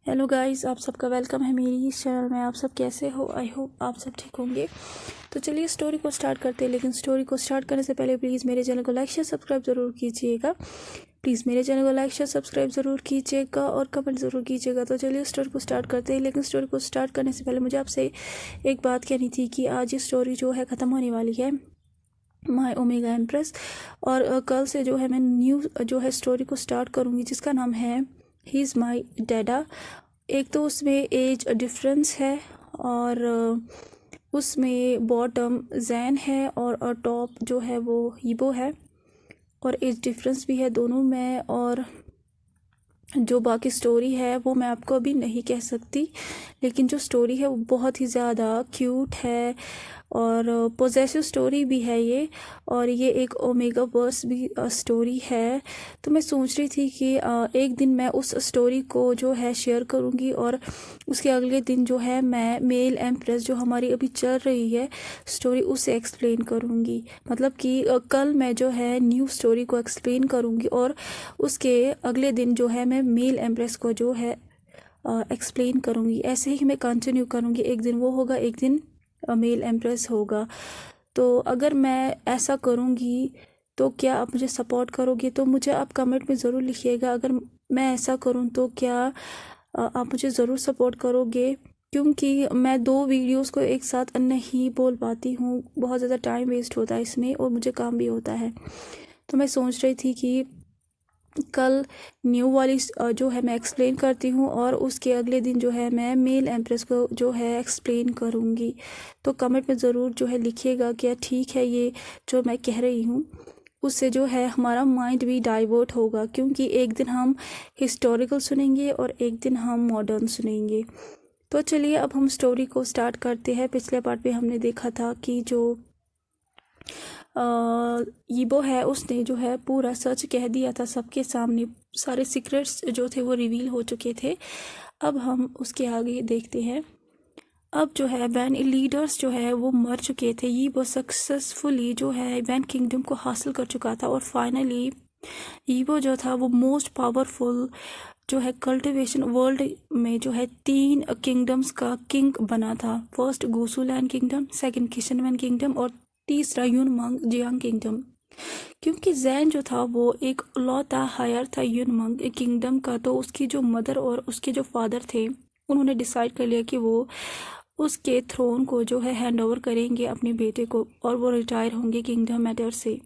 Hello guys, आप सबका welcome है मेरी इस चैनल में। आप सब कैसे हो? आई होप आप सब ठीक होंगे। तो चलिए स्टोरी को स्टार्ट करते हैं। लेकिन स्टोरी को स्टार्ट करने से पहले प्लीज़ मेरे चैनल को लाइक शेयर सब्सक्राइब ज़रूर कीजिएगा। प्लीज़ मेरे चैनल को लाइक शेयर सब्सक्राइब ज़रूर कीजिएगा और कमेंट ज़रूर कीजिएगा। तो चलिए स्टोरी को स्टार्ट करते हैं। लेकिन स्टोरी को स्टार्ट करने से पहले मुझे आपसे एक बात कहनी थी कि आज ये स्टोरी जो है ख़त्म होने वाली है, माय ओमेगा एम्प्रेस। और कल से जो है मैं न्यू जो है स्टोरी को स्टार्ट करूँगी, जिसका नाम है ही इज़ माई डैडा। एक तो उसमें एज डिफरेंस है और उसमें बॉटम जैन है और टॉप जो है वो हीबो है, और एज डिफरेंस भी है दोनों में। और जो बाकी स्टोरी है वो मैं आपको अभी नहीं कह सकती, लेकिन जो स्टोरी है वो बहुत ही ज़्यादा क्यूट है और पोजेसिव स्टोरी भी है ये, और ये एक ओमेगा वर्स भी स्टोरी है। तो मैं सोच रही थी कि एक दिन मैं उस स्टोरी को जो है शेयर करूँगी और उसके अगले दिन जो है मैं मेल एम्प्रेस जो हमारी अभी चल रही है स्टोरी उसे एक्सप्लेन करूँगी। मतलब कि कल मैं जो है न्यू स्टोरी को एक्सप्लेन करूँगी और उसके अगले दिन जो है मैं मेल एम्प्रेस को जो है एक्सप्लेन करूँगी। ऐसे ही मैं कंटिन्यू करूँगी, एक दिन वो होगा, एक दिन मेल एम्प्रेस होगा। तो अगर मैं ऐसा करूँगी तो क्या आप मुझे सपोर्ट करोगे? तो मुझे आप कमेंट में ज़रूर लिखिएगा। अगर मैं ऐसा करूँ तो क्या आप मुझे ज़रूर सपोर्ट करोगे? क्योंकि मैं 2 वीडियोस को एक साथ नहीं बोल पाती हूँ, बहुत ज़्यादा टाइम वेस्ट होता है इसमें और मुझे काम भी होता है। तो मैं सोच रही थी कि कल न्यू वाली जो है मैं एक्सप्लेन करती हूँ और उसके अगले दिन जो है मैं मेल एम्प्रेस को जो है एक्सप्लेन करूँगी। तो कमेंट में ज़रूर जो है लिखिएगा क्या ठीक है ये जो मैं कह रही हूँ। उससे जो है हमारा माइंड भी डाइवर्ट होगा, क्योंकि एक दिन हम हिस्टोरिकल सुनेंगे और एक दिन हम मॉडर्न सुनेंगे। तो चलिए अब हम स्टोरी को स्टार्ट करते हैं। पिछले पार्ट में हमने देखा था कि जो ईबो है उसने जो है पूरा सच कह दिया था सबके सामने, सारे सीक्रेट्स जो थे वो रिवील हो चुके थे। अब हम उसके आगे देखते हैं। अब जो है वैन लीडर्स जो है वो मर चुके थे। ईबो सक्सेसफुली जो है वैन किंगडम को हासिल कर चुका था और फाइनली ईबो जो था वो मोस्ट पावरफुल जो है कल्टिवेशन वर्ल्ड में जो है 3 किंगडम्स का किंग बना था। फर्स्ट गोसुलैंड किंगडम, सेकंड किशनवैन किंगडम और तीसरा यूनमंग जियांग किंगडम। क्योंकि जैन जो था वो एक लौता हायर था यूनमंग किंगडम का, तो उसकी जो मदर और उसके जो फादर थे उन्होंने डिसाइड कर लिया कि वो उसके थ्रोन को जो है हैंड ओवर करेंगे अपने बेटे को और वो रिटायर होंगे किंगडम मैटर से।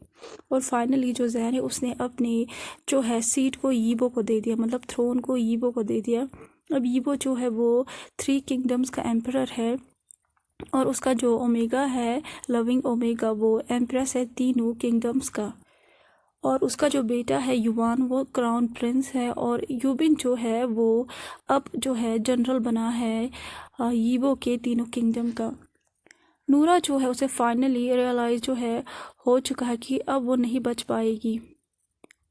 और फाइनली जो जैन है उसने अपने जो है सीट को ईबो को दे दिया, मतलब थ्रोन को ईबो को दे दिया। अब ईबो जो है वो 3 किंगडम्स का एम्परर है और उसका जो ओमेगा है, लविंग ओमेगा, वो एम्प्रेस है तीनों किंगडम्स का। और उसका जो बेटा है युवान वो क्राउन प्रिंस है और यूबिन जो है वो अब जो है जनरल बना है यीबो के तीनों किंगडम का। नूरा जो है उसे फाइनली रियलाइज जो है हो चुका है कि अब वो नहीं बच पाएगी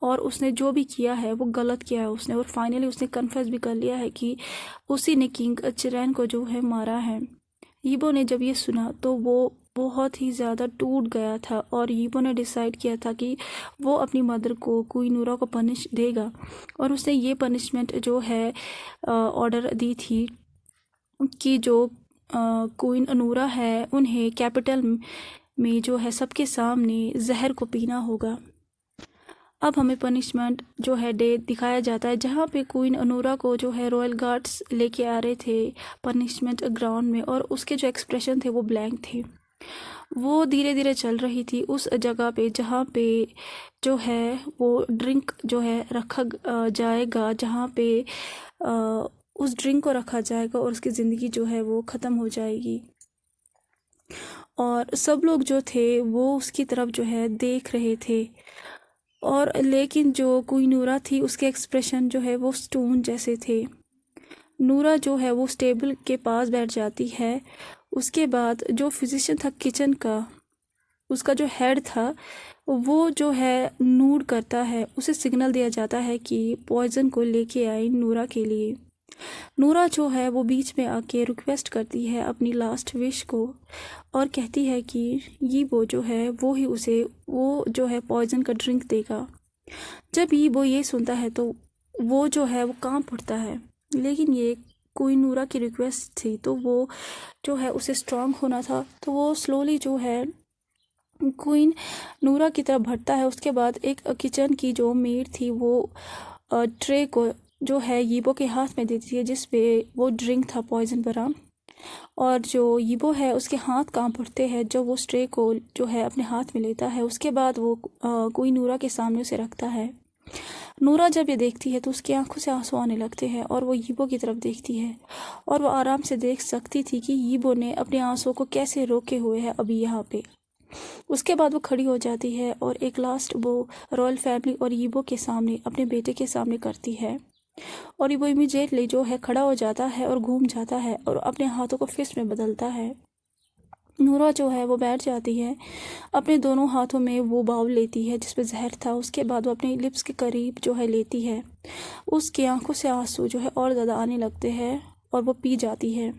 और उसने जो भी किया है वो गलत किया है उसने, और फाइनली उसने कन्फेस भी कर लिया है कि उसी ने किंग चिरैन को जो है मारा है। यीबो ने जब ये सुना तो वो बहुत ही ज़्यादा टूट गया था और यीबो ने डिसाइड किया था कि वो अपनी मदर को क्वीन नूरा को पनिश देगा। और उसने ये पनिशमेंट जो है ऑर्डर दी थी कि जो क्वीन नूरा है उन्हें कैपिटल में जो है सबके सामने जहर को पीना होगा। अब हमें पनिशमेंट जो है डे दिखाया जाता है जहाँ पे क्वीन अनूरा को जो है रॉयल गार्ड्स लेके आ रहे थे पनिशमेंट ग्राउंड में, और उसके जो एक्सप्रेशन थे वो ब्लैंक थे। वो धीरे धीरे चल रही थी उस जगह पे जहाँ पे जो है वो ड्रिंक जो है रखा जाएगा, जहाँ पे उस ड्रिंक को रखा जाएगा और उसकी ज़िंदगी जो है वो ख़त्म हो जाएगी। और सब लोग जो थे वो उसकी तरफ जो है देख रहे थे, और लेकिन जो क्वीन नूरा थी उसके एक्सप्रेशन जो है वो स्टोन जैसे थे। नूरा जो है वो टेबल के पास बैठ जाती है। उसके बाद जो फिजिशियन था किचन का, उसका जो हेड था वो जो है नूड करता है, उसे सिग्नल दिया जाता है कि पॉइजन को लेके आए नूरा के लिए। नूरा जो है वो बीच में आके रिक्वेस्ट करती है अपनी लास्ट विश को और कहती है कि ये वो जो है वो ही उसे वो जो है पॉइजन का ड्रिंक देगा। जब ये वो ये सुनता है तो वो जो है वो कांप उठता है लेकिन ये क्वीन नूरा की रिक्वेस्ट थी, तो वो जो है उसे स्ट्रांग होना था। तो वो स्लोली जो है क्वीन नूरा की तरफ बढ़ता है। उसके बाद एक किचन की जो मेड थी वो ट्रे को जो है यीबो के हाथ में देती है, जिस पे वो ड्रिंक था पॉइजन भरा। और जो यीबो है उसके हाथ कांप उठते हैं जब वो ट्रे को जो है अपने हाथ में लेता है। उसके बाद वो क्वीन नूरा के सामने उसे रखता है। नूरा जब ये देखती है तो उसकी आंखों से आंसू आने लगते हैं और वो यीबो की तरफ देखती है, और वो आराम से देख सकती थी कि यीबो ने अपने आंसुओं को कैसे रोके हुए है अभी यहाँ पे। उसके बाद वो खड़ी हो जाती है और एक लास्ट वो रॉयल फैमिली और यीबो के सामने, अपने बेटे के सामने करती है। और वो इमीडिएटली जो है खड़ा हो जाता है और घूम जाता है और अपने हाथों को फिस्ट में बदलता है। नूरा जो है वो बैठ जाती है, अपने दोनों हाथों में वो बाउल लेती है जिसपे जहर था। उसके बाद वो अपने लिप्स के करीब जो है लेती है। उसकी आंखों से आंसू जो है और ज़्यादा आने लगते हैं और वो पी जाती है।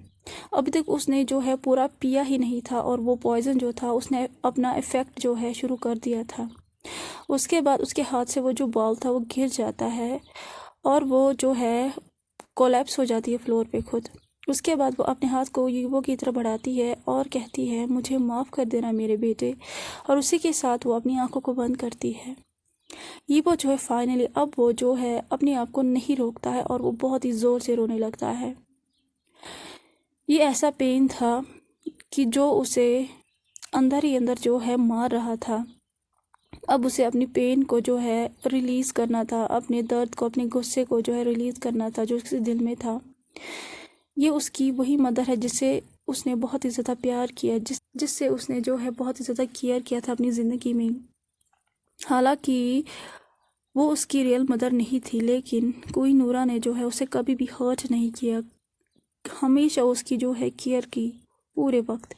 अभी तक उसने जो है पूरा पिया ही नहीं था और वो पॉइज़न जो था उसने अपना इफ़ेक्ट जो है शुरू कर दिया था। उसके बाद उसके हाथ से वो जो बॉल था वो गिर जाता है और वो जो है कोलैप्स हो जाती है फ्लोर पे खुद। उसके बाद वो अपने हाथ को यीबो की तरफ बढ़ाती है और कहती है, मुझे माफ़ कर देना मेरे बेटे। और उसी के साथ वो अपनी आंखों को बंद करती है। यीबो जो है फाइनली अब वो जो है अपने आप को नहीं रोकता है और वो बहुत ही ज़ोर से रोने लगता है। ये ऐसा पेन था कि जो उसे अंदर ही अंदर जो है मार रहा था। अब उसे अपनी पेन को जो है रिलीज़ करना था, अपने दर्द को, अपने गुस्से को जो है रिलीज़ करना था जो उसके दिल में था। ये उसकी वही मदर है जिसे उसने बहुत ही ज़्यादा प्यार किया, जिससे उसने जो है बहुत ही ज़्यादा केयर किया था अपनी ज़िंदगी में। हालांकि वो उसकी रियल मदर नहीं थी, लेकिन क्वीन नूरा ने जो है उसे कभी भी हर्ट नहीं किया, हमेशा उसकी जो है केयर की पूरे वक्त।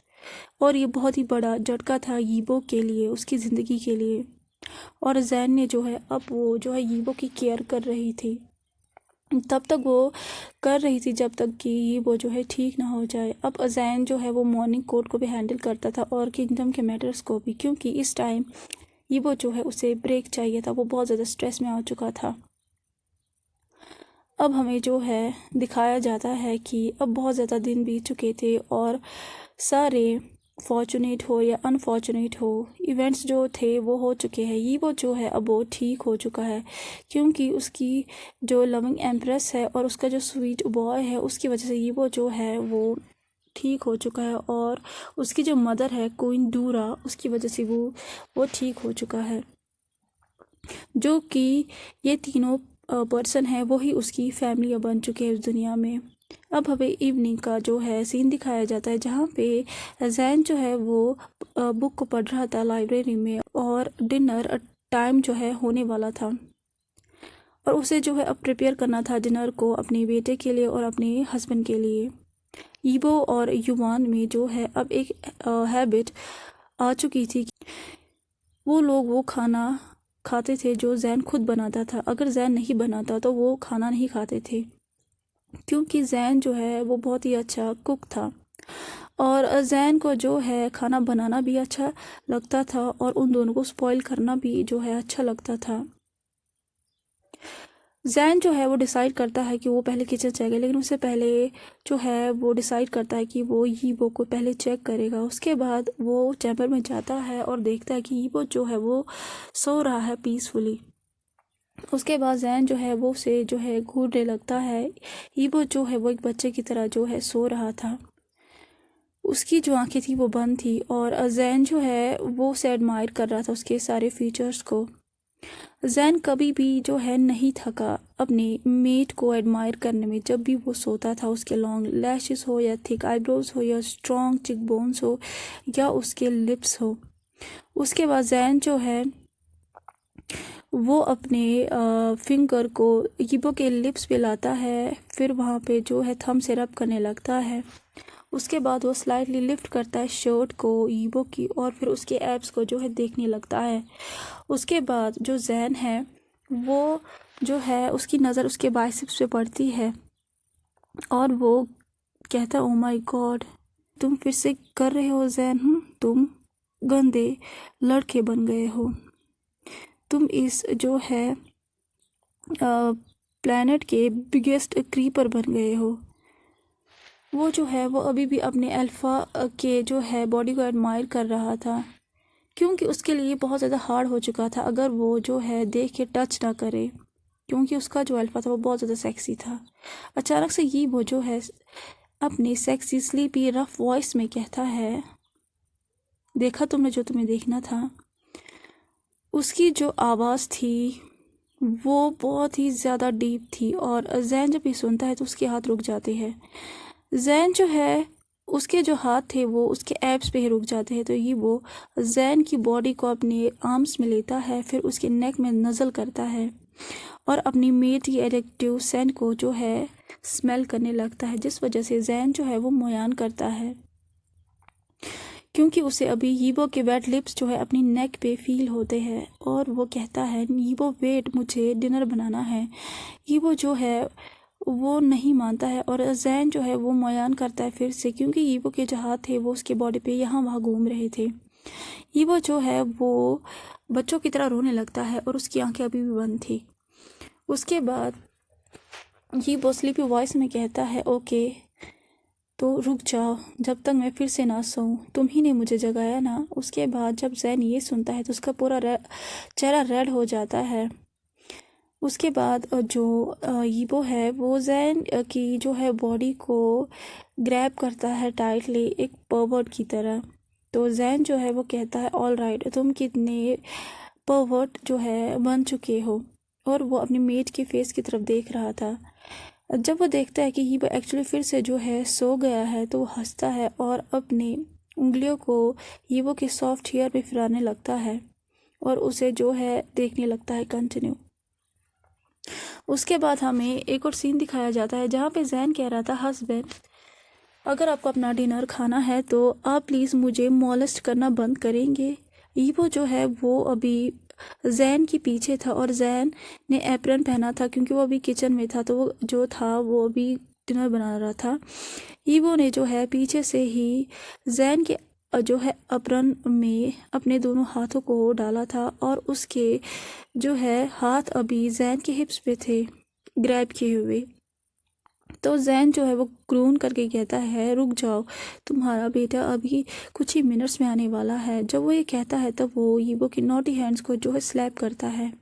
और ये बहुत ही बड़ा झटका था यीबो के लिए, उसकी ज़िंदगी के लिए। और जैन ने जो है अब वो जो है यीबो की केयर कर रही थी, तब तक वो कर रही थी जब तक कि यीबो जो है ठीक ना हो जाए। अब जैन जो है वो मॉर्निंग कोर्ट को भी हैंडल करता था और किंगडम के मैटर्स को भी, क्योंकि इस टाइम यीबो जो है उसे ब्रेक चाहिए था, वो बहुत ज़्यादा स्ट्रेस में आ चुका था। अब हमें जो है दिखाया जाता है कि अब बहुत ज़्यादा दिन बीत चुके थे और सारे फॉर्चुनेट हो या अनफॉर्चुनेट हो इवेंट्स जो थे वो हो चुके हैं। ये वो जो है अब वो ठीक हो चुका है, क्योंकि उसकी जो लविंग एम्प्रेस है और उसका जो स्वीट बॉय है उसकी वजह से ये वो जो है वो ठीक हो चुका है। और उसकी जो मदर है क्वीन डूरा, उसकी वजह से वो ठीक हो चुका है। जो कि ये तीनों पर्सन है वही उसकी फैमिली अब बन चुके हैं इस दुनिया में। अब हमें इवनिंग का जो है सीन दिखाया जाता है, जहाँ पे जैन जो है वो बुक को पढ़ रहा था लाइब्रेरी में, और डिनर टाइम जो है होने वाला था और उसे जो है अब प्रिपेयर करना था डिनर को अपने बेटे के लिए और अपने हस्बैंड के लिए। ईबो और युवान में जो है अब एक हैबिट आ चुकी थी, वो लोग वो खाना खाते थे जो जैन खुद बनाता था। अगर जैन नहीं बनाता तो वो खाना नहीं खाते थे, क्योंकि जैन जो है वो बहुत ही अच्छा कुक था और जैन को जो है खाना बनाना भी अच्छा लगता था और उन दोनों को स्पॉइल करना भी जो है अच्छा लगता था। जैन जो है वो डिसाइड करता है कि वो पहले किचन जाएगा, लेकिन उससे पहले जो है वो डिसाइड करता है कि वो यीबो को पहले चेक करेगा। उसके बाद वो चैम्बर में जाता है और देखता है कि यीबो जो है वो सो रहा है पीसफुली। उसके बाद जैन जो है वो उसे जो है घूरने लगता है। यीबो जो है वो एक बच्चे की तरह जो है सो रहा था, उसकी जो आंखें थी वो बंद थी और जैन जो है वो उसे एडमायर कर रहा था, उसके सारे फीचर्स को। जैन कभी भी जो है नहीं थका अपने मेट को एडमायर करने में। जब भी वो सोता था, उसके लॉन्ग लैशेस हो या थिक आईब्रोज हो या स्ट्रॉन्ग चिक बोन्स हो या उसके लिप्स हो। उसके बाद जैन जो है वो अपने फिंगर को यीबो के लिप्स पे लाता है, फिर वहाँ पे जो है थंब से रब करने लगता है। उसके बाद वो स्लाइटली लिफ्ट करता है शर्ट को यीबो की और फिर उसके एब्स को जो है देखने लगता है। उसके बाद जो जैन है वो जो है उसकी नज़र उसके बाइसेप्स पे पड़ती है और वो कहता है, ओ माय गॉड, तुम फिर से कर रहे हो जैन, तुम गंदे लड़के बन गए हो। तुम इस जो है प्लैनेट के बिगेस्ट क्रीपर बन गए हो। वो जो है वो अभी भी अपने अल्फ़ा के जो है बॉडी को एडमायर कर रहा था, क्योंकि उसके लिए बहुत ज़्यादा हार्ड हो चुका था अगर वो जो है देख के टच ना करे, क्योंकि उसका जो अल्फ़ा था वो बहुत ज़्यादा सेक्सी था। अचानक से ये वो जो है अपनी सेक्सी स्लीपी रफ वॉइस में कहता है, देखा तुमने जो तुम्हें देखना था। उसकी जो आवाज़ थी वो बहुत ही ज़्यादा डीप थी और जैन जब ये सुनता है तो उसके हाथ रुक जाते हैं। जैन जो है उसके जो हाथ थे वो उसके एब्स पे ही रुक जाते हैं। तो ये वो जैन की बॉडी को अपने आर्म्स में लेता है, फिर उसके नेक में नज़ल करता है और अपनी मेट की एडिक्टिव सेंट को जो है स्मेल करने लगता है, जिस वजह से जैन जो है वो मुयान करता है, क्योंकि उसे अभी यीबो के वेट लिप्स जो है अपनी नेक पे फील होते हैं। और वो कहता है, यीबो वेट, मुझे डिनर बनाना है। यीबो जो है वो नहीं मानता है और जैन जो है वो मुयान करता है फिर से, क्योंकि यीबो के जो हाथ थे वो उसके बॉडी पे यहाँ वहाँ घूम रहे थे। यीबो जो है वो बच्चों की तरह रोने लगता है और उसकी आंखें अभी भी बंद थी। उसके बाद यीबो स्लीपी वॉइस में कहता है, ओके तो रुक जाओ जब तक मैं फिर से ना सोऊं, तुम ही ने मुझे जगाया ना। उसके बाद जब जैन ये सुनता है तो उसका पूरा चेहरा रेड हो जाता है। उसके बाद जो यीबो है वो जैन की जो है बॉडी को ग्रैब करता है टाइटली, एक परवर्ट की तरह। तो जैन जो है वो कहता है, ऑल राइट, तुम कितने परवर्ट जो है बन चुके हो। और वो अपनी मेट के फेस की तरफ देख रहा था। जब वो देखता है कि यीबो एक्चुअली फिर से जो है सो गया है तो वो हंसता है और अपनी उंगलियों को यीबो के सॉफ्ट हेयर पे फिराने लगता है और उसे जो है देखने लगता है कंटिन्यू। उसके बाद हमें एक और सीन दिखाया जाता है जहाँ पे जैन कह रहा था, हस्बैंड अगर आपको अपना डिनर खाना है तो आप प्लीज़ मुझे मॉलेस्ट करना बंद करेंगे। यीबो जो है वो अभी जैन के पीछे था और जैन ने एप्रन पहना था क्योंकि वो अभी किचन में था, तो वो जो था वो अभी डिनर बना रहा था। यीबो ने जो है पीछे से ही जैन के जो है एप्रन में अपने दोनों हाथों को डाला था और उसके जो है हाथ अभी जैन के हिप्स पे थे ग्रैब किए हुए। तो जैन जो है वो क्रून करके कहता है, रुक जाओ, तुम्हारा बेटा अभी कुछ ही मिनट्स में आने वाला है। जब वो ये कहता है तब वो यीबो की नॉटी हैंड्स को जो है स्लैप करता है,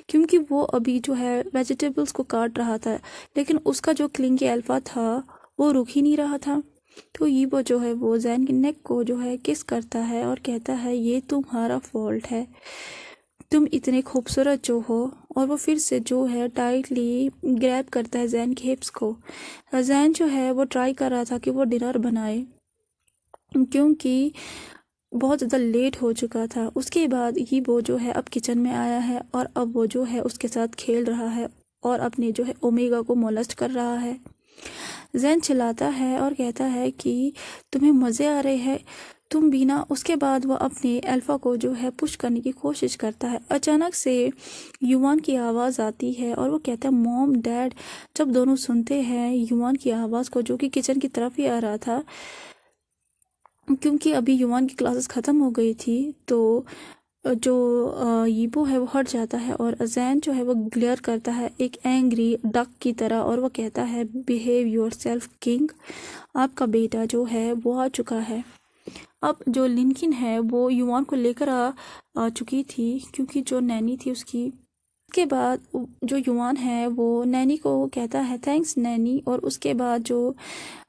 क्योंकि वो अभी जो है वेजिटेबल्स को काट रहा था, लेकिन उसका जो क्लिंगी अल्फा था वो रुक ही नहीं रहा था। तो यीबो जो है वो जैन की नेक को जो है किस करता है और कहता है, ये तुम्हारा फॉल्ट है, तुम इतने खूबसूरत जो हो। और वो फिर से जो है टाइटली ग्रैब करता है जैन के हिप्स को। जैन जो है वो ट्राई कर रहा था कि वो डिनर बनाए, क्योंकि बहुत ज़्यादा लेट हो चुका था। उसके बाद ही वो जो है अब किचन में आया है और अब वो जो है उसके साथ खेल रहा है और अपने जो है ओमेगा को मोलेस्ट कर रहा है। जैन चिल्लाता है और कहता है कि तुम्हें मज़े आ रहे हैं, तुम भी ना। उसके बाद वह अपने अल्फ़ा को जो है पुश करने की कोशिश करता है। अचानक से युवान की आवाज़ आती है और वो कहता है, मॉम डैड। जब दोनों सुनते हैं युवान की आवाज़ को, जो कि किचन की तरफ ही आ रहा था, क्योंकि अभी युवान की क्लासेस ख़त्म हो गई थी, तो जो यीबो है वो हट जाता है और जैन जो है वो ग्लेयर करता है एक एंग्री डक की तरह और वो कहता है, बिहेव योर सेल्फ किंग, आपका बेटा जो है वो आ चुका है। अब जो लिनकिन है वो युवान को लेकर आ चुकी थी, क्योंकि जो नैनी थी उसकी। उसके बाद जो युवान है वो नैनी को कहता है, थैंक्स नैनी। और उसके बाद जो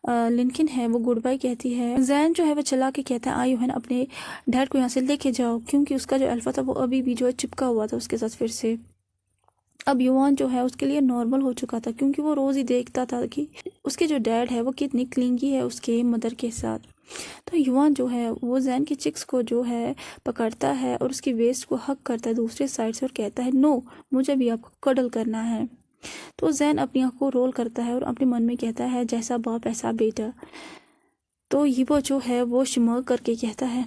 लिनकिन है वो गुड बाय कहती है। जैन जो है वो चला के कहता है, आयु है ना, अपने डैड को यहाँ से लेके जाओ, क्योंकि उसका जो अल्फा था वो अभी भी जो है चिपका हुआ था उसके साथ फिर से। अब युवान जो है उसके लिए नॉर्मल हो चुका था, क्योंकि वो रोज़ ही देखता था कि उसके जो डैड है वो कितनी क्लिंगी है उसके मदर के साथ। तो युवान जो है वो जैन की चिक्स को जो है पकड़ता है और उसकी वेस्ट को हक करता है दूसरे साइड से और कहता है, नो, मुझे भी आपको कडल करना है। तो जैन अपनी आँख को रोल करता है और अपने मन में कहता है, जैसा बाप ऐसा बेटा। तो यीबो जो है वो शिमक करके कहता है,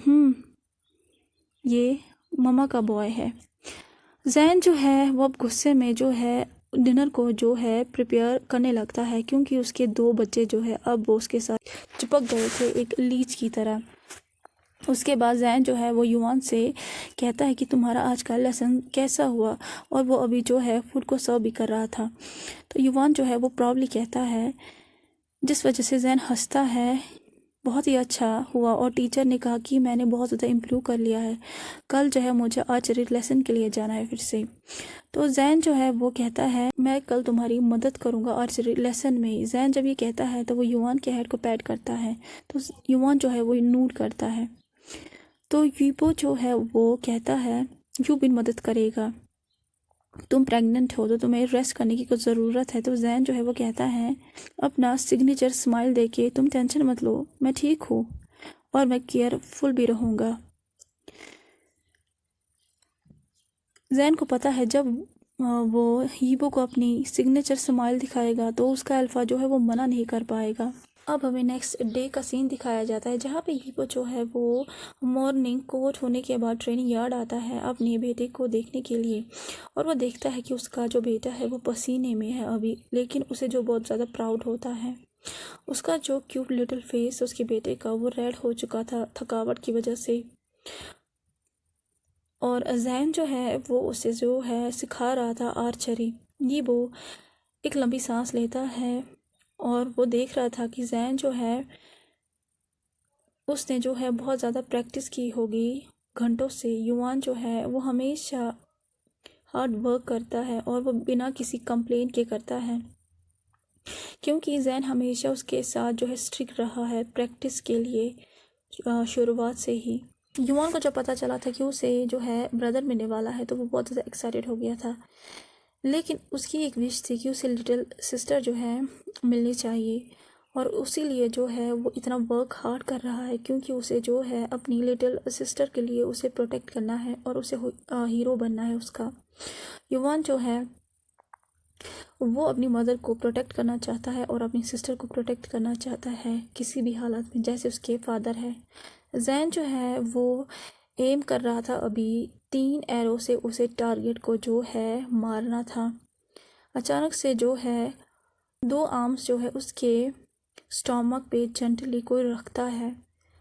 ये ममा का बॉय है। जैन जो है वो अब गुस्से में जो है डिनर को जो है प्रिपेयर करने लगता है, क्योंकि उसके 2 बच्चे जो है अब वो उसके साथ चिपक गए थे एक लीच की तरह। उसके बाद जैन जो है वो युवान से कहता है कि तुम्हारा आज का लेसन कैसा हुआ, और वो अभी जो है फूड को सर्व भी कर रहा था। तो युवान जो है वो प्राउडली कहता है, जिस वजह से जैन हंसता है, बहुत ही अच्छा हुआ, और टीचर ने कहा कि मैंने बहुत ज़्यादा इम्प्रूव कर लिया है, कल जो है मुझे आर्चरी लेसन के लिए जाना है फिर से। तो जैन जो है वो कहता है, मैं कल तुम्हारी मदद करूंगा आर्चरी लेसन में। जैन जब ये कहता है तो वो युवान के हेड को पैट करता है, तो युवान जो है वो नूड करता है। तो यूबो जो है वो कहता है, यूबिन मदद करेगा, तुम प्रेग्नेंट हो तो तुम्हें रेस्ट करने की कुछ ज़रूरत है। तो जैन जो है वो कहता है, अपना सिग्नेचर स्माइल देके, तुम टेंशन मत लो, मैं ठीक हूँ और मैं केयरफुल भी रहूँगा। जैन को पता है जब वो हीबो को अपनी सिग्नेचर स्माइल दिखाएगा तो उसका अल्फ़ा जो है वो मना नहीं कर पाएगा। अब हमें नेक्स्ट डे का सीन दिखाया जाता है, जहाँ पे हीबो जो है वो मॉर्निंग कोर्ट होने के बाद ट्रेनिंग यार्ड आता है अपने बेटे को देखने के लिए, और वो देखता है कि उसका जो बेटा है वो पसीने में है अभी, लेकिन उसे जो बहुत ज़्यादा प्राउड होता है। उसका जो क्यूट लिटिल फेस उसके बेटे का वो रेड हो चुका था थकावट की वजह से, और जैन जो है वो उसे जो है सिखा रहा था आर्चरी। ये वो एक लंबी सांस लेता है और वो देख रहा था कि जैन जो है उसने जो है बहुत ज़्यादा प्रैक्टिस की होगी घंटों से। युवान जो है वो हमेशा हार्ड वर्क करता है और वो बिना किसी कंप्लेंट के करता है, क्योंकि जैन हमेशा उसके साथ जो है स्ट्रिक्ट रहा है प्रैक्टिस के लिए शुरुआत से ही। युवान को जब पता चला था कि उसे जो है ब्रदर मिलने वाला है तो वो बहुत ज़्यादा एक्साइटेड हो गया था, लेकिन उसकी एक विश थी कि उसे लिटिल सिस्टर जो है मिलनी चाहिए, और उसी लिए जो है वो इतना वर्क हार्ड कर रहा है, क्योंकि उसे जो है अपनी लिटिल सिस्टर के लिए उसे प्रोटेक्ट करना है और उसे हीरो बनना है उसका। युवान जो है वो अपनी मदर को प्रोटेक्ट करना चाहता है और अपनी सिस्टर को प्रोटेक्ट करना चाहता है किसी भी हालत में, जैसे उसके फादर है। जैन जो है वो एम कर रहा था अभी 3 एरो से उसे टारगेट को जो है मारना था। अचानक से जो है 2 आर्म्स जो है उसके स्टोमक पे जेंटली कोई रखता है,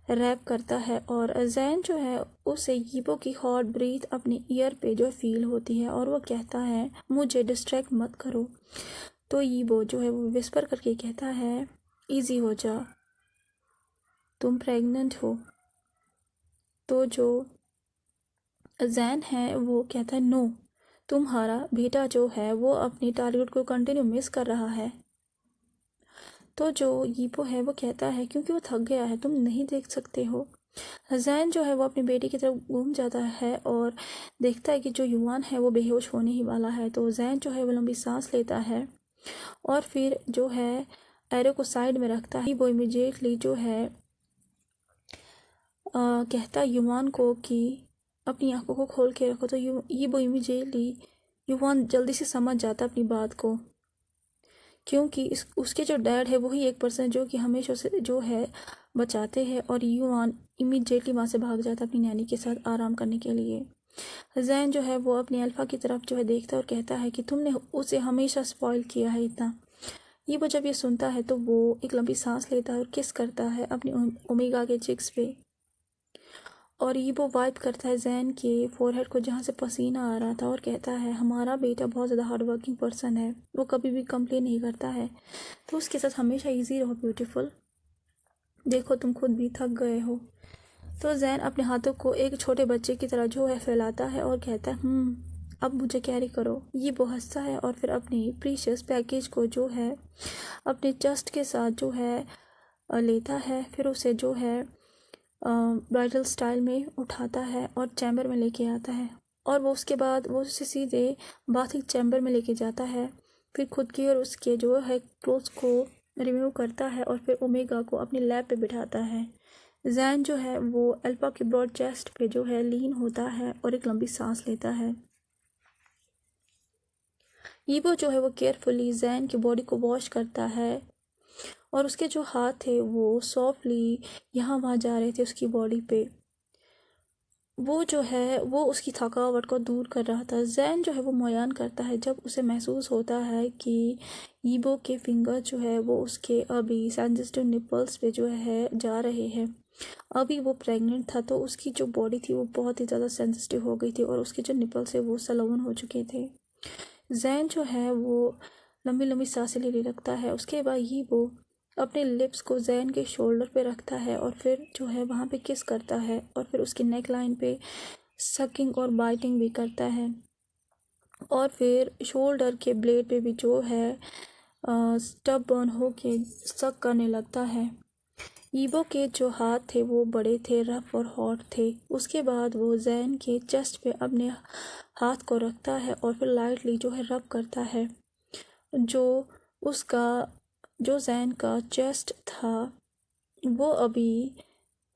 रैप करता है, और जैन जो है उसे यीबो की हॉट ब्रीथ अपनी ईयर पे जो फील होती है, और वो कहता है मुझे डिस्ट्रैक्ट मत करो। तो यीबो जो है वो विस्पर करके कहता है, इजी हो जा, तुम प्रेग्नेंट हो। तो जो जैन है वो कहता है, नो, तुम्हारा बेटा जो है वो अपनी टारगेट को कंटिन्यू मिस कर रहा है। तो जो यीबो है वो कहता है, क्योंकि वो थक गया है, तुम नहीं देख सकते हो। जैन जो है वो अपनी बेटी की तरफ घूम जाता है और देखता है कि जो युवान है वो बेहोश होने ही वाला है। तो जैन जो है वो लंबी सांस लेता है और फिर जो है एरो को साइड में रखता है। वो इमीडिएटली जो है कहता है युवान को कि अपनी आंखों को खोल के रखो। तो ये वो इमीडिएटली युवान जल्दी से समझ जाता अपनी बात को, क्योंकि उसके जो डैड है वही एक पर्सन जो कि हमेशा उसे जो है बचाते हैं, और युवान इमीडिएटली वहाँ से भाग जाता अपनी नैनी के साथ आराम करने के लिए। जैन जो है वो अपनी अल्फ़ा की तरफ जो है देखता है और कहता है कि तुमने उसे हमेशा स्पॉइल किया है इतना। ये वो जब ये सुनता है तो वो एक लंबी सांस लेता है और किस करता है अपनी ओमेगा के चिक्स पे, और ये वो वाइप करता है जैन के फोरहेड को जहाँ से पसीना आ रहा था, और कहता है हमारा बेटा बहुत ज़्यादा हार्ड वर्किंग पर्सन है, वो कभी भी कंप्लेन नहीं करता है, तो उसके साथ हमेशा इजी रहो ब्यूटीफुल, देखो तुम खुद भी थक गए हो। तो जैन अपने हाथों को एक छोटे बच्चे की तरह जो है फैलाता है और कहता है अब मुझे कैरी करो। ये वो हंसता है और फिर अपनी प्रीशियस पैकेज को जो है अपने चेस्ट के साथ जो है लेता है, फिर उसे जो है ब्राइडल स्टाइल में उठाता है और चैम्बर में लेके आता है, और वो उसके बाद वो उसे सीधे बाथिंग चैम्बर में लेके जाता है, फिर खुद की और उसके जो है क्लोथ्स को रिमूव करता है और फिर ओमेगा को अपनी लैब पे बिठाता है। जैन जो है वो अल्फा के ब्रॉड चेस्ट पे जो है लीन होता है और एक लंबी सांस लेता है। ईबो जो है वो केयरफुली जैन की बॉडी को वॉश करता है, और उसके जो हाथ थे वो सॉफ्टली यहाँ वहाँ जा रहे थे उसकी बॉडी पे, वो जो है वो उसकी थकावट को दूर कर रहा था। जैन जो है वो मुयान करता है जब उसे महसूस होता है कि ईबो के फिंगर जो है वो उसके अभी सेंसिटिव निपल्स पे जो है जा रहे हैं। अभी वो प्रेग्नेंट था तो उसकी जो बॉडी थी वो बहुत ही ज़्यादा सेंसिटिव हो गई थी और उसके जो निपल्स है वो सलवन हो चुके थे। जैन जो है वो लंबी लंबी सांसें लेने लगता है। उसके बाद ही वो अपने लिप्स को जैन के शोल्डर पे रखता है और फिर जो है वहाँ पे किस करता है और फिर उसकी नेक लाइन पे सकिंग और बाइटिंग भी करता है और फिर शोल्डर के ब्लेड पे भी जो है स्टब बर्न होके सक करने लगता है। ईबो के जो हाथ थे वो बड़े थे, रफ और हॉट थे। उसके बाद वो जैन के चेस्ट पे अपने हाथ को रखता है और फिर लाइटली जो है रब करता है। उसका जो जैन का चेस्ट था वो अभी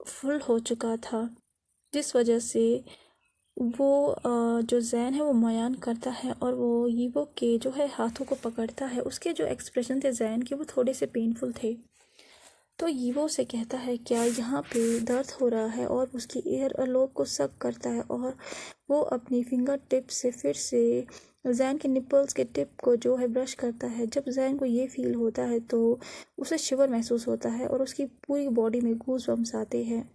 फुल हो चुका था, जिस वजह से वो जो जैन है वो मयान करता है और वो ईबो के जो है हाथों को पकड़ता है। उसके जो एक्सप्रेशन थे जैन के वो थोड़े से पेनफुल थे। तो ईवो से कहता है क्या यहाँ पे दर्द हो रहा है और उसकी एयर अलोक को सक करता है और वो अपनी फिंगर टिप से फिर से जैन के निपल्स के टिप को जो है ब्रश करता है। जब जैन को ये फील होता है तो उसे शिवर महसूस होता है और उसकी पूरी बॉडी में गूज बम्स आते हैं।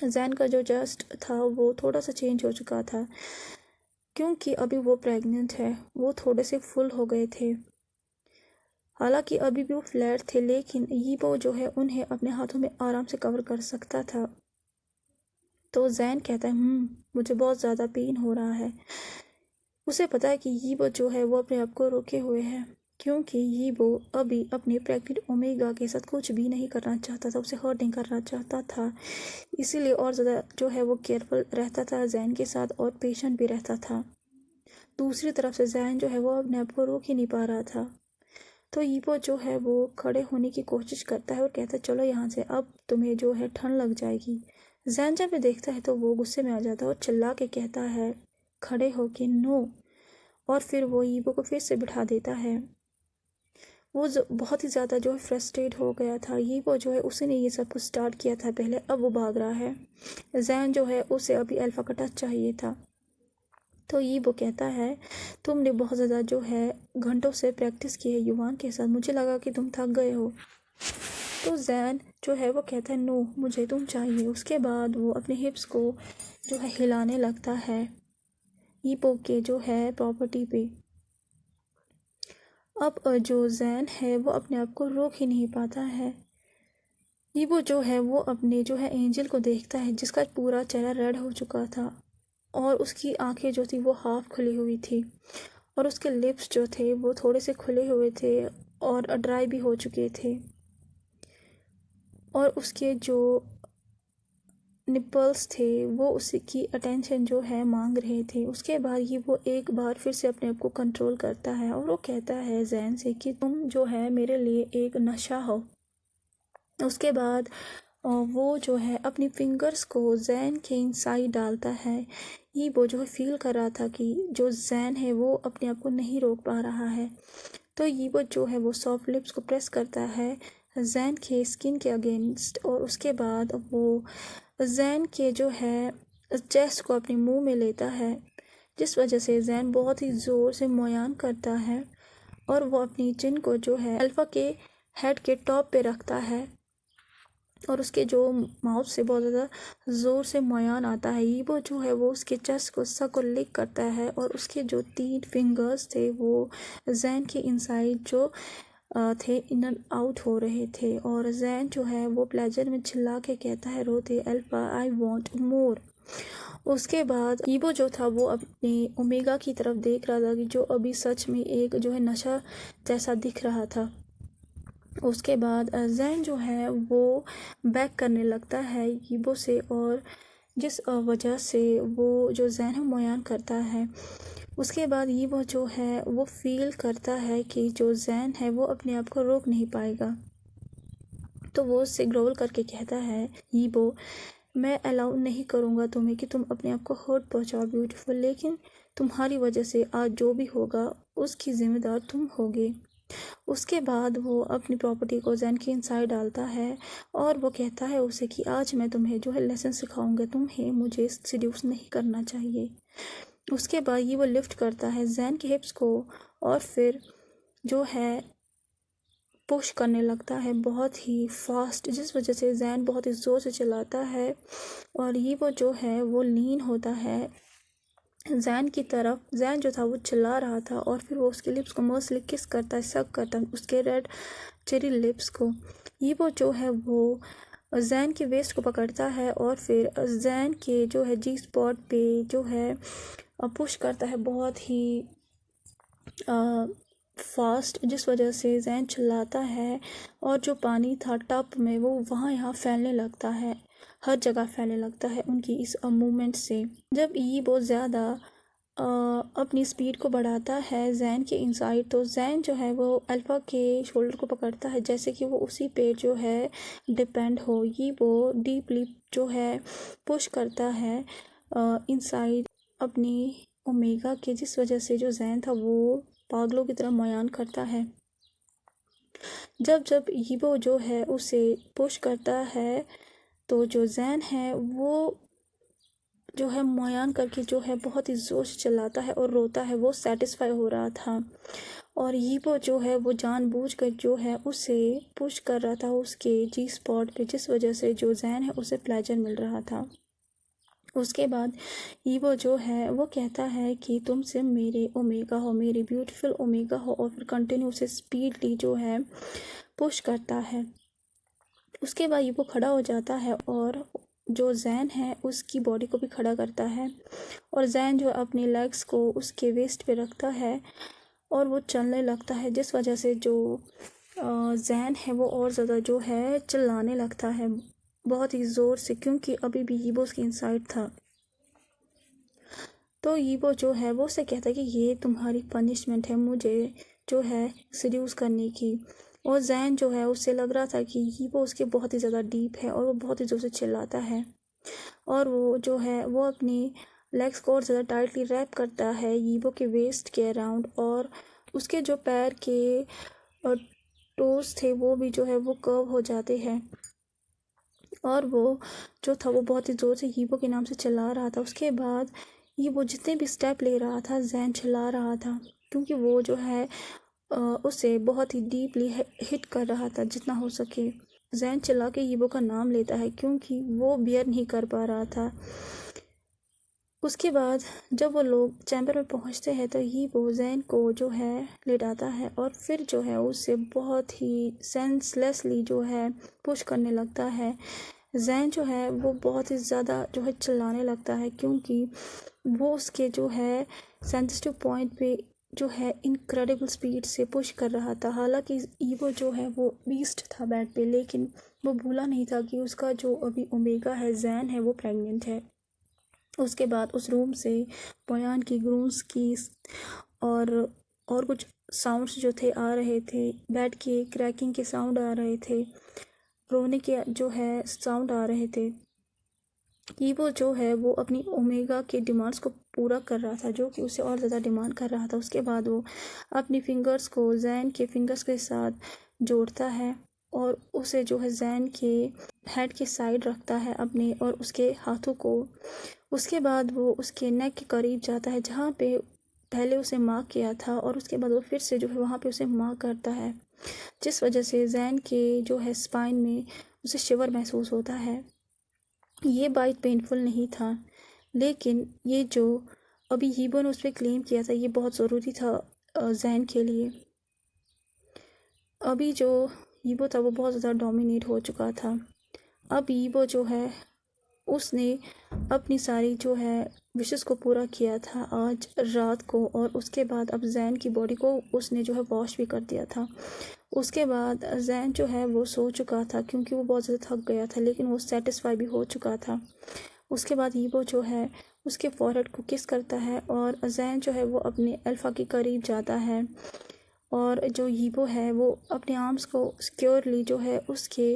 जैन का जो चेस्ट था वो थोड़ा सा चेंज हो चुका था क्योंकि अभी वो प्रेग्नेंट है। वो थोड़े से फुल हो गए थे, हालांकि अभी भी वो फ्लैट थे, लेकिन ईबो जो है उन्हें अपने हाथों में आराम से कवर कर सकता था। तो जैन कहता है मुझे बहुत ज़्यादा पेन हो रहा है। उसे पता है कि ईबो जो है वो अपने आप को रोके हुए है क्योंकि ईबो अभी अपने प्रेग्नेंट ओमेगा के साथ कुछ भी नहीं करना चाहता था, उसे हर्ट नहीं करना चाहता था। इसीलिए और ज़्यादा जो है वो केयरफुल रहता था जैन के साथ और पेशेंट भी रहता था। दूसरी तरफ से जैन जो है वो अपने आप को रोक ही नहीं पा रहा था। तो ईबो जो है वो खड़े होने की कोशिश करता है और कहता है चलो यहाँ से, अब तुम्हें जो है ठंड लग जाएगी। जैन जब देखता है तो वो गुस्से में आ जाता है और चिल्ला के कहता है खड़े होके नो, और फिर वो ईबो को फिर से बिठा देता है। वो बहुत ही ज़्यादा जो है फ्रस्ट्रेट हो गया था। ईबो जो है उसने ये सब कुछ स्टार्ट किया था पहले, अब वो भाग रहा है। जैन जो है उसे अभी अल्फा का टच चाहिए था। तो ईबो कहता है तुमने बहुत ज़्यादा जो है घंटों से प्रैक्टिस की है युवान के साथ, मुझे लगा कि तुम थक गए हो। तो जैन जो है वो कहता है नो, मुझे तुम चाहिए। उसके बाद वो अपने हिप्स को जो है हिलाने लगता है ईबो के जो है प्रॉपर्टी पे। अब जो जैन है वो अपने आप को रोक ही नहीं पाता है। ईबो जो है वो अपने जो है एंजल को देखता है जिसका पूरा चेहरा रेड हो चुका था और उसकी आंखें जो थी वो हाफ खुली हुई थी और उसके लिप्स जो थे वो थोड़े से खुले हुए थे और ड्राई भी हो चुके थे और उसके जो निपल्स थे वो उसकी अटेंशन जो है मांग रहे थे। उसके बाद ही वो एक बार फिर से अपने आप को कंट्रोल करता है और वो कहता है जैन से कि तुम जो है मेरे लिए एक नशा हो। उसके बाद वो जो है अपनी फिंगर्स को जैन के इनसाइड डालता है। ये वो जो है फील कर रहा था कि जो जैन है वो अपने आप को नहीं रोक पा रहा है। तो ये वो जो है वो सॉफ्ट लिप्स को प्रेस करता है जैन के स्किन के अगेंस्ट और उसके बाद वो जैन के जो है चेस्ट को अपने मुंह में लेता है, जिस वजह से जैन बहुत ही ज़ोर से मोयान करता है और वो अपनी चिन को जो है अल्फ़ा के हेड के टॉप पे रखता है और उसके जो माउथ से बहुत ज़्यादा ज़ोर से मोयान आता है। ईबो जो है वो उसके चेस्ट को सक और लिक करता है और उसके जो 3 फिंगर्स थे वो जैन के इनसाइड जो थे इन एंड आउट हो रहे थे और जैन जो है वो प्लेजर में चिल्ला के कहता है रोते अल्फा आई वांट मोर। उसके बाद ईबो जो था वो अपने ओमेगा की तरफ देख रहा था कि जो अभी सच में एक जो है नशा जैसा दिख रहा था। उसके बाद जैन जो है वो बैक करने लगता है ईबो से और जिस वजह से वो जो जैन है मोयान करता है। उसके बाद ईबो जो है वो फील करता है कि जो जैन है वो अपने आप को रोक नहीं पाएगा। तो वो उससे ग्रोल करके कहता है ईबो मैं अलाउ नहीं करूँगा तुम्हें कि तुम अपने आप को हर्ट पहुँचाओ ब्यूटीफुल, लेकिन तुम्हारी वजह से आज जो भी होगा उसकी ज़िम्मेदार तुम होगे। उसके बाद वो अपनी प्रॉपर्टी को जैन के इनसाइड डालता है और वो कहता है उसे कि आज मैं तुम्हें जो है लेसन सिखाऊंगा, तुम्हें मुझे सीड्यूस नहीं करना चाहिए। उसके बाद ये वो लिफ्ट करता है जैन के हिप्स को और फिर जो है पुश करने लगता है बहुत ही फास्ट, जिस वजह से जैन बहुत ही ज़ोर से चिल्लाता है और ये वो जो है वो लीन होता है जैन की तरफ। जैन जो था वो चिल्ला रहा था और फिर वो उसके लिप्स को मर्सली किस करता है, सक करता है उसके रेड चेरी लिप्स को। ये वो जो है वो जैन के वेस्ट को पकड़ता है और फिर जैन के जो है जी स्पॉट पे जो है पुश करता है बहुत ही फास्ट, जिस वजह से जैन चिल्लाता है और जो पानी था टब में वो वहाँ यहाँ फैलने लगता है, हर जगह फैलने लगता है उनकी इस मूवमेंट से। जब ये बहुत ज़्यादा अपनी स्पीड को बढ़ाता है जैन के इनसाइड, तो जैन जो है वो अल्फ़ा के शोल्डर को पकड़ता है जैसे कि वो उसी पे जो है डिपेंड हो। ये वो डीपली जो है पुश करता है इनसाइड अपनी ओमेगा के, जिस वजह से जो जैन था वो पागलों की तरह मयान करता है। जब जब यीबो जो है उसे पुश करता है तो जो जैन है वो जो है मयान करके जो है बहुत ही ज़ोर से चिल्लाता है और रोता है। वो सेटिस्फाई हो रहा था और यीबो जो है वो जानबूझकर जो है उसे पुश कर रहा था उसके जी स्पॉट पे, जिस वजह से जो जैन है उसे प्लेजर मिल रहा था। उसके बाद ईवो जो है वो कहता है कि तुम सिर्फ मेरे ओमेगा हो, मेरी ब्यूटीफुल ओमेगा हो, और फिर कंटिन्यू उसे स्पीडली जो है पुश करता है। उसके बाद ईवो खड़ा हो जाता है और जो जैन है उसकी बॉडी को भी खड़ा करता है और जैन जो अपनी लेग्स को उसके वेस्ट पे रखता है और वो चलने लगता है, जिस वजह से जो जैन है वो और ज़्यादा जो है चिल्लाने लगता है बहुत ही ज़ोर से, क्योंकि अभी भी यीबो उसके इनसाइड था। तो यीबो जो है वो उसे कहता है कि ये तुम्हारी पनिशमेंट है मुझे जो है सीड्यूस करने की। और जैन जो है उससे लग रहा था कि यीबो उसके बहुत ही ज़्यादा डीप है और वो बहुत ही ज़ोर से चिल्लाता है और वो जो है वो अपनी लेग्स को और ज़्यादा टाइटली रैप करता है यीबो के वेस्ट के अराउंड, और उसके जो पैर के टोस थे वो भी जो है वो कर्व हो जाते हैं और वो जो था वो बहुत ही ज़ोर से यीबो के नाम से चिल्ला रहा था। उसके बाद यीबो जितने भी स्टेप ले रहा था जैन चिल्ला रहा था, क्योंकि वो जो है उसे बहुत ही डीपली हिट कर रहा था जितना हो सके। जैन चिल्ला के यीबो का नाम लेता है क्योंकि वो बियर नहीं कर पा रहा था। उसके बाद जब वो लोग चैम्बर में पहुंचते हैं तो यीबो जैन को जो है लेटाता है और फिर जो है उससे बहुत ही सेंसलेसली जो है पुश करने लगता है। जैन जो है वो बहुत ही ज़्यादा जो है चिल्लाने लगता है क्योंकि वो उसके जो है सेंसिटिव पॉइंट पे जो है इनक्रेडिबल स्पीड से पुश कर रहा था। हालांकि ईवो जो है वो बीस्ट था बेड पे, लेकिन वो भूला नहीं था कि उसका जो अभी ओमेगा है जैन है वो प्रेग्नेंट है। उसके बाद उस रूम से बयान की ग्रूम्स की और कुछ साउंड्स जो थे आ रहे थे, बेड के क्रैकिंग के साउंड आ रहे थे, रोने के जो है साउंड आ रहे थे। ईवो जो है वो अपनी ओमेगा के डिमांड्स को पूरा कर रहा था, जो कि उसे और ज़्यादा डिमांड कर रहा था। उसके बाद वो अपनी फिंगर्स को जैन के फिंगर्स के साथ जोड़ता है और उसे जो है जैन के हेड के साइड रखता है अपने और उसके हाथों को। उसके बाद वो उसके नेक के करीब जाता है जहाँ पे पहले उसे मार्क किया था और उसके बाद वो फिर से जो है वहाँ पे उसे मार्क करता है, जिस वजह से जैन के जो है स्पाइन में उसे शिवर महसूस होता है। ये बाइट पेनफुल नहीं था, लेकिन ये जो अभी यीबो ने उस पर क्लेम किया था ये बहुत ज़रूरी था जैन के लिए। अभी जो यीबो था वो बहुत ज़्यादा डोमिनेट हो चुका था। अब यीबो जो है उसने अपनी सारी जो है विशेस को पूरा किया था आज रात को, और उसके बाद अब जैन की बॉडी को उसने जो है वॉश भी कर दिया था। उसके बाद जैन जो है वो सो चुका था क्योंकि वो बहुत ज़्यादा थक गया था, लेकिन वो सेटिस्फाई भी हो चुका था। उसके बाद यीबो जो है उसके फॉरहेड को किस करता है और जैन जो है वो अपने अल्फ़ा के करीब जाता है और जो यीबो है वो अपने आर्म्स को सिक्योरली जो है उसके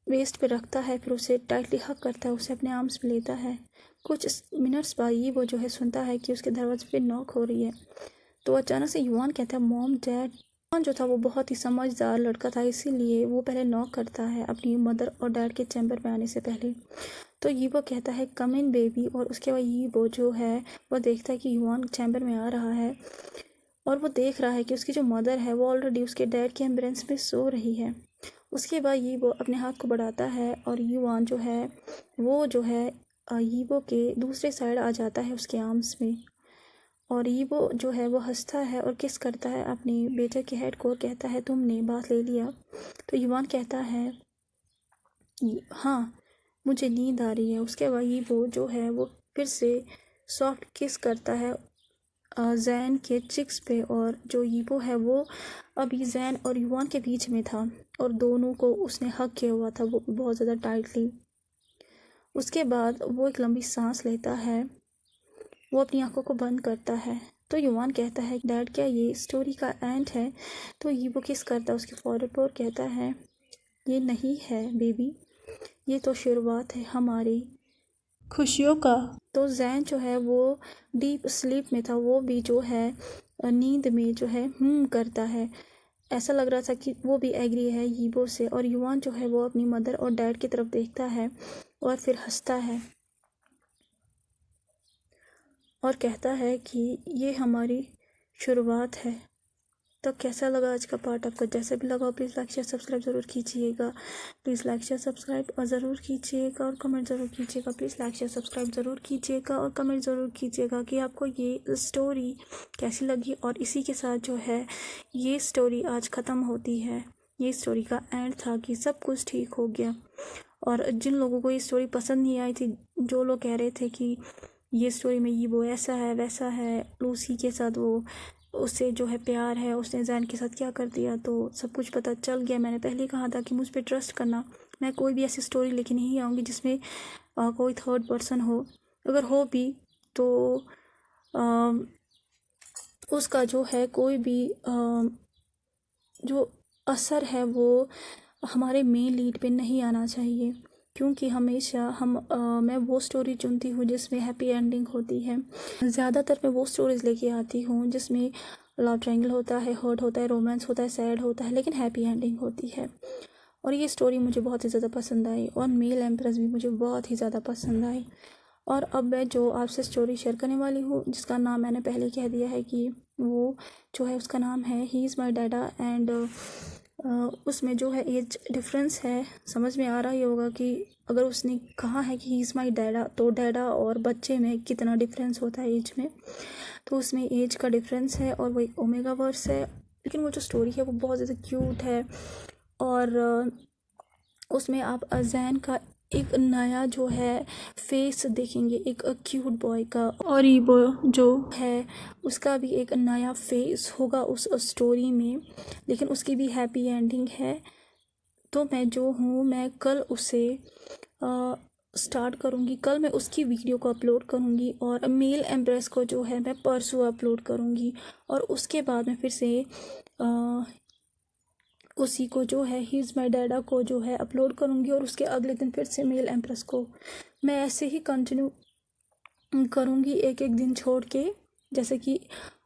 वेस्ट पे रखता है, फिर उसे टाइटली हक करता है, उसे अपने आर्म्स में लेता है। कुछ मिनट्स बाद यीबो जो है सुनता है कि उसके दरवाजे पे नॉक हो रही है, तो अचानक से युआन कहता है मॉम डैड। युआन जो था वो बहुत ही समझदार लड़का था, इसीलिए वो पहले नॉक करता है अपनी मदर और डैड के चैम्बर में आने से पहले। तो यीबो कहता है कम इन बेबी, और उसके बाद यीबो जो है वो देखता है कि युआन चैम्बर में आ रहा है और वो देख रहा है कि उसकी जो मदर है वो ऑलरेडी उसके डैड के एम्बुलेंस में सो रही है। उसके बाद यीबो अपने हाथ को बढ़ाता है और युआन जो है वो जो है यीबो के दूसरे साइड आ जाता है उसके आर्म्स में। और यीबो जो है वो हंसता है और किस करता है अपने बेटे के हेड को और कहता है तुमने बात ले लिया। तो युआन कहता है हाँ मुझे नींद आ रही है। उसके बाद यीबो जो है वो फिर से सॉफ्ट किस करता है जैन के चिक्स पे। और जो यीबो है वो अभी जैन और युआन के बीच में था और दोनों को उसने हग किया हुआ था वो बहुत ज़्यादा टाइटली। उसके बाद वो एक लंबी सांस लेता है, वो अपनी आंखों को बंद करता है। तो युआन कहता है डैड क्या ये स्टोरी का एंड है। तो यीबो किस करता है उसके फॉरहेड पर और कहता है ये नहीं है बेबी, ये तो शुरुआत है हमारी खुशियों का। तो जैन जो है वो डीप स्लीप में था, वो भी जो है नींद में जो है करता है। ऐसा लग रहा था कि वो भी एग्री है यीबो से। और युआन जो है वो अपनी मदर और डैड की तरफ देखता है और फिर हंसता है और कहता है कि ये हमारी शुरुआत है। तो कैसा लगा आज का पार्ट आपको? जैसे भी लगा प्लीज़ लाइक शेयर सब्सक्राइब ज़रूर कीजिएगा। प्लीज़ लाइक शेयर सब्सक्राइब और ज़रूर कीजिएगा और कमेंट ज़रूर कीजिएगा। प्लीज़ लाइक शेयर सब्सक्राइब ज़रूर कीजिएगा और कमेंट ज़रूर कीजिएगा कि आपको ये स्टोरी कैसी लगी। और इसी के साथ जो है ये स्टोरी आज ख़त्म होती है। ये स्टोरी का एंड था कि सब कुछ ठीक हो गया। और जिन लोगों को ये स्टोरी पसंद नहीं आई थी, जो लोग कह रहे थे कि ये स्टोरी में ये वो ऐसा है वैसा है, लूसी के साथ वो उससे जो है प्यार है, उसने जैन के साथ क्या कर दिया, तो सब कुछ पता चल गया। मैंने पहले ही कहा था कि मुझ पर ट्रस्ट करना। मैं कोई भी ऐसी स्टोरी लेके नहीं आऊँगी जिसमें कोई थर्ड पर्सन हो। अगर हो भी तो उसका जो है कोई भी जो असर है वो हमारे मेन लीड पे नहीं आना चाहिए। क्योंकि हमेशा मैं वो स्टोरी चुनती हूँ जिसमें हैप्पी एंडिंग होती है। ज़्यादातर मैं वो स्टोरीज़ लेके आती हूँ जिसमें लव ट्रायंगल होता है, हर्ट होता है, रोमांस होता है, सैड होता है, लेकिन हैप्पी एंडिंग होती है। और ये स्टोरी मुझे बहुत ही ज़्यादा पसंद आई और मेल एम्प्रेस भी मुझे बहुत ही ज़्यादा पसंद आई। और अब मैं जो आपसे स्टोरी शेयर करने वाली हूँ जिसका नाम मैंने पहले कह दिया है कि वो जो है उसका नाम है ही इज़ माई डैडा। एंड उसमें जो है एज डिफरेंस है, समझ में आ रहा ही होगा कि अगर उसने कहा है कि ही इज़ माई डैडा तो डैडा और बच्चे में कितना डिफरेंस होता है एज में। तो उसमें एज का डिफरेंस है और वो एक ओमेगा वर्स है। लेकिन वो जो स्टोरी है वो बहुत ज़्यादा क्यूट है। और उसमें आप जैन का एक नया जो है फेस देखेंगे, एक क्यूट बॉय का। और यीबो जो है उसका भी एक नया फेस होगा उस स्टोरी में, लेकिन उसकी भी हैप्पी एंडिंग है। तो मैं जो हूँ मैं कल उसे स्टार्ट करूँगी, कल मैं उसकी वीडियो को अपलोड करूँगी। और मेल एम्प्रेस को जो है मैं परसों अपलोड करूँगी। और उसके बाद मैं फिर से उसी को जो है ही इज़ माई डैडा को जो है अपलोड करूँगी। और उसके अगले दिन फिर से मेल एम्प्रेस को। मैं ऐसे ही कंटिन्यू करूँगी एक एक दिन छोड़ के। जैसे कि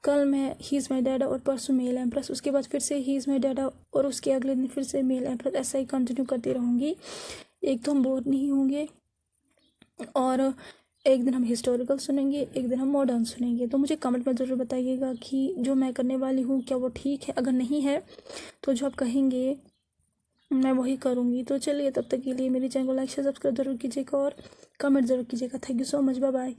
कल मैं ही इज़ माई डैडा और परसों मेल एम्प्रेस, उसके बाद फिर से ही इज़ माई डैडा और उसके अगले दिन फिर से मेल एम्प्रेस। ऐसा ही कंटिन्यू करती रहूँगी। एक तो हम बोर नहीं होंगे और एक दिन हम हिस्टोरिकल सुनेंगे, एक दिन हम मॉडर्न सुनेंगे। तो मुझे कमेंट में ज़रूर बताइएगा कि जो मैं करने वाली हूँ क्या वो ठीक है। अगर नहीं है तो जो आप कहेंगे मैं वही करूँगी। तो चलिए तब तक के लिए मेरे चैनल को लाइक शेयर सब्सक्राइब ज़रूर कीजिएगा और कमेंट ज़रूर कीजिएगा। Thank you so much, bye bye.